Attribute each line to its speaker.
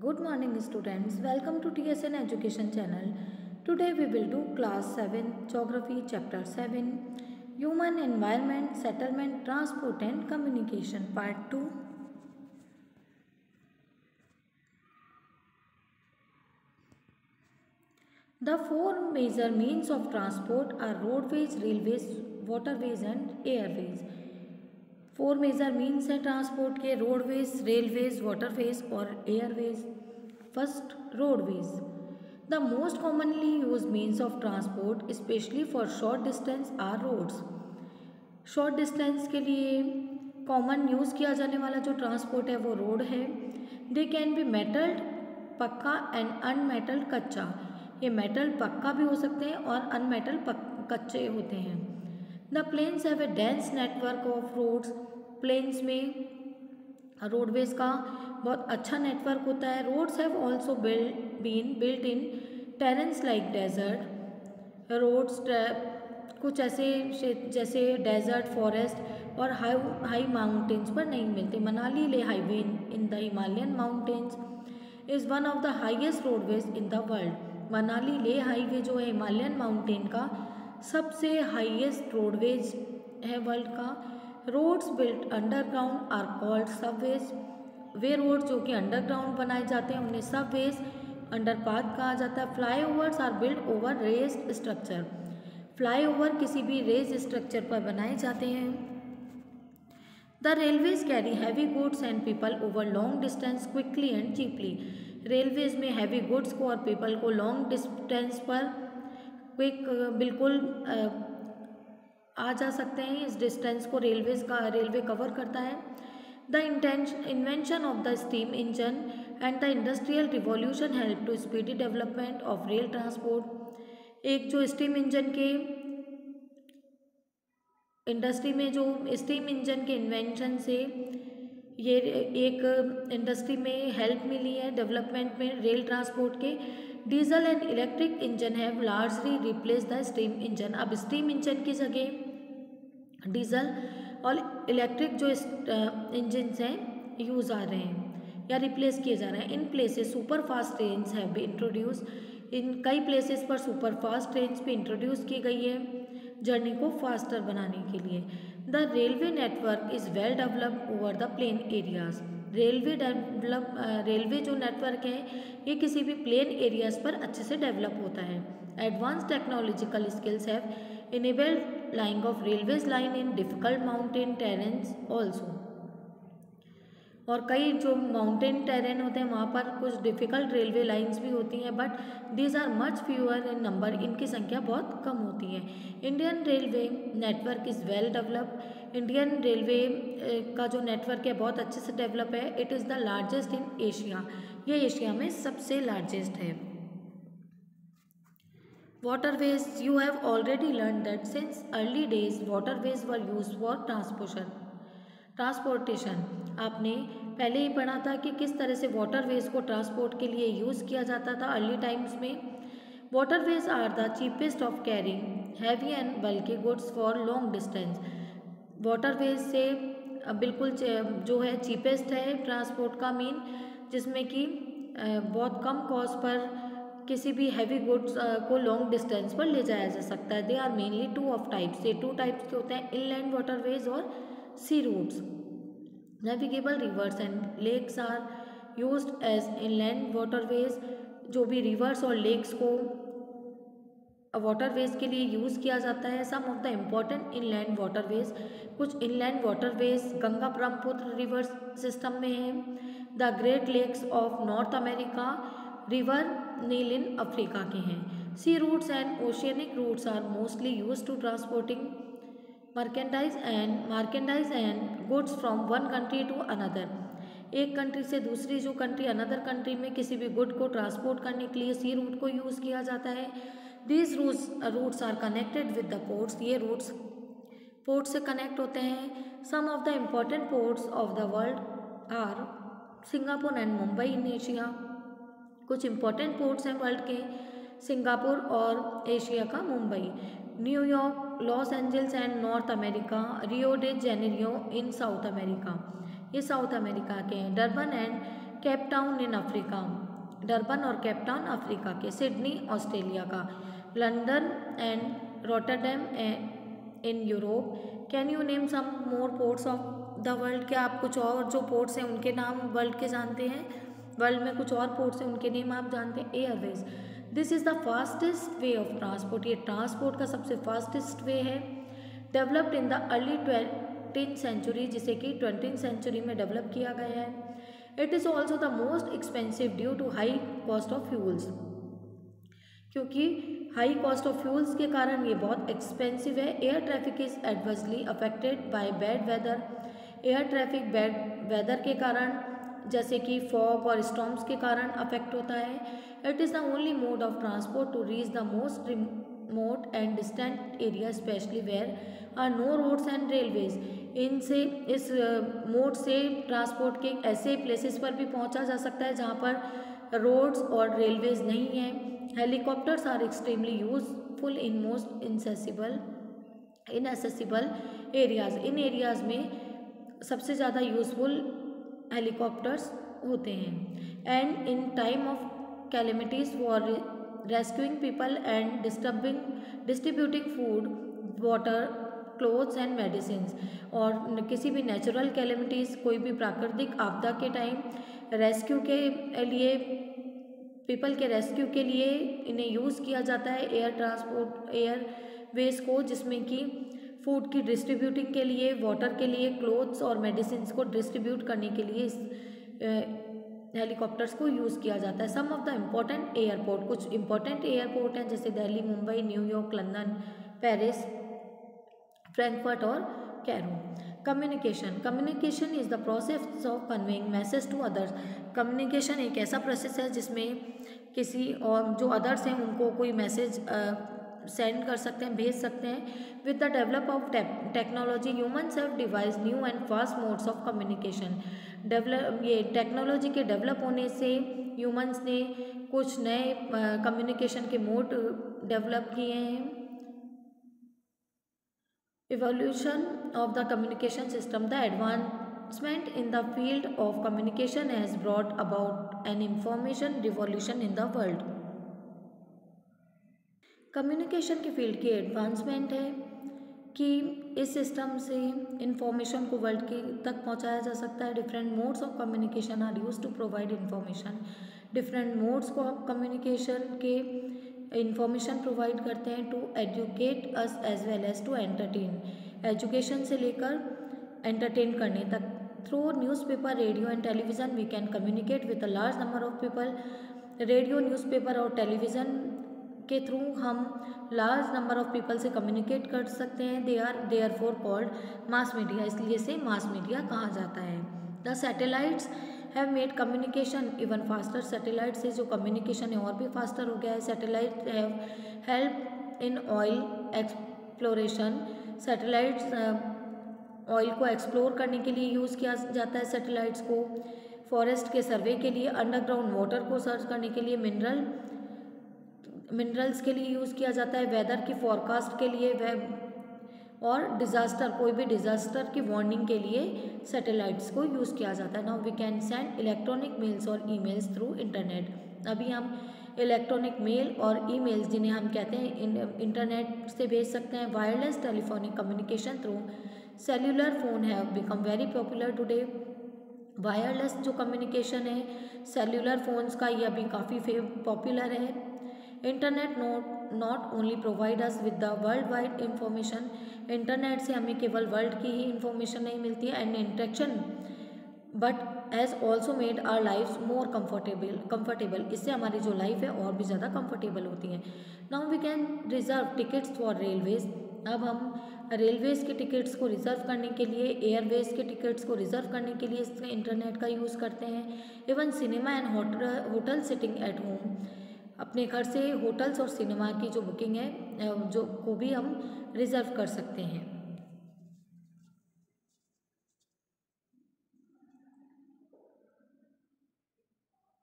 Speaker 1: Good morning students, welcome to TSN Education channel. Today we will do class 7 Geography chapter 7 Human Environment, Settlement, Transport and Communication part 2. The four major means of transport are roadways, railways, waterways and airways. Four major means हैं transport के roadways, railways, waterways और airways. First roadways. The most commonly use means of transport specially for short distance are roads. Short distance के लिए common use किया जाने वाला जो transport है वो रोड है. दे कैन बी मेटल्ड पक्का एंड अनमेटल्ड कच्चा. ये मेटल पक्का भी हो सकते हैं और अनमेटल कच्चे होते हैं. The plains have a dense network of roads. Plains में रोडवेज का बहुत अच्छा नेटवर्क होता है. Roads have also been built in terrains like desert. Roads कुछ ऐसे जैसे डेजर्ट, फॉरेस्ट और हाई माउंटेन्स पर नहीं मिलते. Manali Leh highway in the Himalayan mountains is one of the highest roadways in the world. Manali Leh highway जो है हिमालयन माउंटेन का सबसे हाईएस्ट रोडवेज है वर्ल्ड का. Roads built underground are called subways. वे रोड जो कि अंडरग्राउंड बनाए जाते हैं उन्हें सबवेज, अंडरपाथ कहा जाता है. Flyovers are built over raised structure. Flyover किसी भी रेज स्ट्रक्चर पर बनाए जाते हैं. The railways carry heavy goods and people over long distance quickly and cheaply. Railways में हैवी गुड्स को और पीपल को लॉन्ग डिस्टेंस पर क्विक बिल्कुल आ जा सकते हैं. इस डिस्टेंस को रेलवे कवर करता है. The invention of the steam engine and the industrial revolution help to speedy development of rail transport. एक जो स्टीम इंजन के इंडस्ट्री में जो स्टीम इंजन के इन्वेंशन से ये एक इंडस्ट्री में हेल्प मिली है डेवलपमेंट में रेल ट्रांसपोर्ट के. Diesel and electric engine have largely replace the steam engine. अब स्टीम इंजन की जगह डीजल और इलेक्ट्रिक जो इंजन्स हैं यूज़ आ रहे हैं या रिप्लेस किए जा रहे हैं. In places super fast trains have be introduce. इन कई प्लेसेस पर सुपर फास्ट ट्रेन्स भी इंट्रोड्यूस की गई है जर्नी को फास्टर बनाने के लिए. The railway network is well developed over the plain areas. Railway जो नेटवर्क है ये किसी भी प्लेन एरियाज पर अच्छे से डेवलप होता है. Advance technological skills have enabled laying of railways line in difficult mountain terrains also. और कई जो माउंटेन टेरेन होते हैं वहाँ पर कुछ डिफ़िकल्ट रेलवे लाइंस भी होती हैं but these are much fewer in number. इनकी संख्या बहुत कम होती है. Indian railway network is well developed. Indian railway का जो नेटवर्क है बहुत अच्छे से डेवलप है. It is the largest in Asia. ये एशिया में सबसे लार्जेस्ट है. Waterways. You have already learn that since early days waterways were use for transportation. आपने पहले ही पढ़ा था कि किस तरह से वाटरवेज को ट्रांसपोर्ट के लिए यूज़ किया जाता था अर्ली टाइम्स में. Waterways are the cheapest of carrying heavy and bulky goods for long distance. Waterways से बिल्कुल जो है चीपेस्ट है ट्रांसपोर्ट का मीन, जिसमें कि बहुत कम कॉस्ट पर किसी भी हैवी गुड्स को लॉन्ग डिस्टेंस पर ले जाया जा सकता है. They are mainly two of types. Two टू टाइप्स के होते हैं, इनलैंड वाटरवेज और sea routes. Navigable rivers and lakes are used as inland waterways. जो भी रिवर्स और लेक्स को वाटरवेज के लिए यूज़ किया जाता है. Some of the important inland waterways. कुछ inland waterways Ganga Brahmaputra river system में हैं. The great lakes of North America, river Nile in Africa के हैं. Sea routes and oceanic routes are mostly use to transporting merchandise and goods from one country to another. एक country से दूसरी जो country another country में किसी भी good को ट्रांसपोर्ट करने के लिए सी रूट को यूज़ किया जाता है. These routes are connected with the ports. ये रूट्स पोर्ट से कनेक्ट होते हैं. Some of the important ports of the world are Singapore and Mumbai in Asia. कुछ इम्पॉर्टेंट पोर्ट्स हैं वर्ल्ड के, सिंगापुर और एशिया का Mumbai. New York, Los Angeles and North America. Rio de Janeiro in South America, ये South America के हैं. Durban and Cape Town in Africa, Durban और Cape town Africa के, सिडनी ऑस्ट्रेलिया का, London and Rotterdam in Europe. Can you name some more ports of the world, क्या आप कुछ और जो पोर्ट्स हैं उनके नाम वर्ल्ड के जानते हैं, वर्ल्ड में कुछ और पोर्ट्स हैं उनके नेम आप जानते हैं। Airways, this is the fastest way of transport, ये ट्रांसपोर्ट का सबसे फास्टेस्ट वे है। Developed in the early 20th century, जिसे कि 20th सेंचुरी में डेवलप किया गया है। It is also the most expensive due to high cost of fuels, क्योंकि हाई कॉस्ट ऑफ फ्यूल्स के कारण ये बहुत एक्सपेंसिव है। Air traffic is adversely affected by bad weather, air traffic bad weather के कारण जैसे कि फॉग और स्टॉर्म्स के कारण अफेक्ट होता है। It is the only mode of transport to reach the most remote and distant area, specially where are no roads and railways. इनसे इस मोड से ट्रांसपोर्ट के ऐसे प्लेसेस पर भी पहुंचा जा सकता है जहां पर रोड्स और रेलवेज नहीं हैं। Helicopters are extremely useful in most inaccessible areas, इन एरियाज में सबसे ज़्यादा यूजफुल हेलीकॉप्टर्स होते हैं। And in time of calamities for rescuing people and distributing food, water, clothes and medicines, और किसी भी नेचुरल कैलेमिटीज़, कोई भी प्राकृतिक आपदा के टाइम रेस्क्यू के लिए, पीपल के रेस्क्यू के लिए इन्हें यूज़ किया जाता है एयर ट्रांसपोर्ट, एयरवेज को, जिसमें कि फूड की डिस्ट्रीब्यूटिंग के लिए, वाटर के लिए, क्लोथ्स और मेडिसिन्स को डिस्ट्रीब्यूट करने के लिए इस हेलीकॉप्टर्स को यूज़ किया जाता है। Some of the important airport, कुछ इंपॉर्टेंट एयरपोर्ट हैं जैसे Delhi, Mumbai, New York, London, Paris, Frankfurt और Cairo. Communication, communication is the process of conveying message to others. Communication एक ऐसा प्रोसेस है जिसमें किसी और जो अदर्स हैं उनको कोई मैसेज सेंड कर सकते हैं, भेज सकते हैं। With the develop of technology, humans have device new and fast modes of communication. ये टेक्नोलॉजी के डेवलप होने से ह्यूमन्स ने कुछ नए कम्युनिकेशन के मोड डेवलप किए हैं। Evolution of the communication system, the advancement in the field of communication has brought about an information revolution in the world. Communication की फील्ड की एडवांसमेंट है कि इस सिस्टम से इंफॉर्मेशन को वर्ल्ड के तक पहुंचाया जा सकता है। Different modes of communication are used to provide information, different modes को कम्युनिकेशन के इंफॉर्मेशन प्रोवाइड करते हैं। To educate us as well as to entertain, education से लेकर एंटरटेन करने तक। Through newspaper, radio and television we can communicate with a large number of people. Radio, newspaper और television के थ्रू हम लार्ज नंबर ऑफ पीपल से communicate कर सकते हैं। They are therefore called mass media, इसलिए से मास मीडिया कहा जाता है। The satellites have made communication even faster, satellite से जो कम्युनिकेशन है और भी फास्टर हो गया है। Satellite have help in oil exploration, satellites oil को एक्सप्लोर करने के लिए यूज़ किया जाता है सैटेलाइट्स को। फॉरेस्ट के सर्वे के लिए, अंडरग्राउंड वाटर को सर्च करने के लिए, मिनरल्स के लिए यूज़ किया जाता है। वेदर की फॉरकास्ट के लिए, और डिज़ास्टर, कोई भी डिज़ास्टर की वार्निंग के लिए सैटेलाइट्स को यूज़ किया जाता है। Now we can send electronic mails और ईमेल्स थ्रू इंटरनेट। अभी हम इलेक्ट्रॉनिक मेल और ईमेल्स, जिन्हें हम कहते हैं, इंटरनेट से भेज सकते हैं। Wireless telephonic communication through cellular phone have become very popular today. Wireless जो कम्युनिकेशन है सेल्यूलर फोन्स का, ये अभी काफ़ी पॉपुलर है। Internet not only provide us with the world wide information, internet से हमें केवल वर्ल्ड की ही इंफॉर्मेशन नहीं मिलती है and interaction, but has also made our lifes more comfortable, इससे हमारी जो लाइफ है और भी ज़्यादा कंफर्टेबल होती है। Now we can reserve tickets for railways, अब हम रेलवेज़ के टिकट्स को रिज़र्व करने के लिए, एयरवेज़ के टिकट्स को रिज़र्व करने के लिए इसमें इंटरनेट का यूज़ करते हैं। Even cinema and hotel sitting at home, अपने घर से होटल्स और सिनेमा की जो बुकिंग है जो को भी हम रिज़र्व कर सकते हैं।